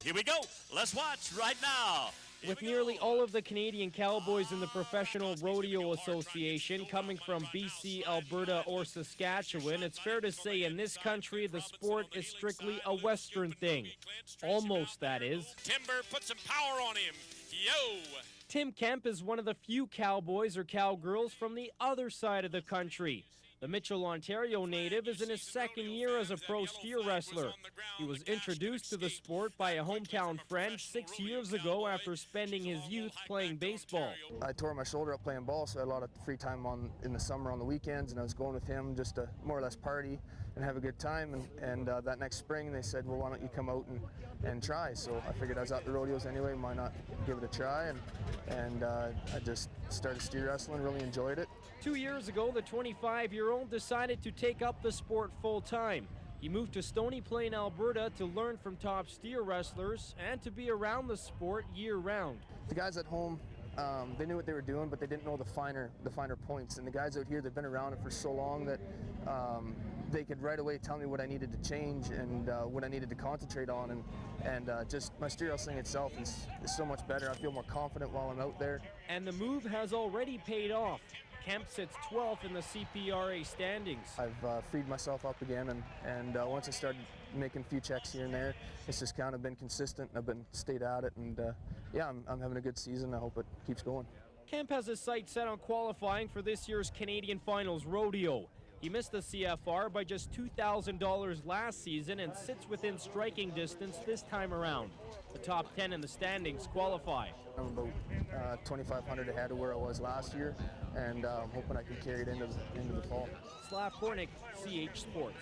Here we go. Let's watch right now. With nearly all of the Canadian Cowboys in the Professional Rodeo Association coming from BC, Alberta, or Saskatchewan, it's fair to say in this country the sport is strictly a Western thing. Almost, that is. Timber, put some power on him. Yo! Tim Kemp is one of the few cowboys or cowgirls from the other side of the country. The Mitchell, Ontario native is in his second year as a pro steer wrestler. He was introduced to the sport by a hometown friend 6 years ago after spending his youth playing baseball. I tore my shoulder up playing ball, so I had a lot of free time in the summer on the weekends, and I was going with him just to more or less party and have a good time. And that next spring they said, well, why don't you come out and try? So I figured I was at the rodeos anyway, why not give it a try? And I just started steer wrestling, really enjoyed it. 2 years ago, the 25-year-old decided to take up the sport full-time. He moved to Stony Plain, Alberta to learn from top steer wrestlers and to be around the sport year-round. The guys at home, they knew what they were doing, but they didn't know the finer points. And the guys out here, they've been around it for so long that they could right away tell me what I needed to change and what I needed to concentrate on. And just my steer wrestling itself is so much better. I feel more confident while I'm out there. And the move has already paid off. Kemp sits 12th in the CPRA standings. I've freed myself up again, and once I started making a few checks here and there, it's just kind of been consistent. I've been stayed at it, and yeah, I'm having a good season. I hope it keeps going. Kemp has his sights set on qualifying for this year's Canadian Finals Rodeo. He missed the CFR by just $2,000 last season and sits within striking distance this time around. The top 10 in the standings qualify. I'm about 2,500 ahead of where I was last year, and I'm hoping I can carry it into the fall. Slav Kornick, CH Sports.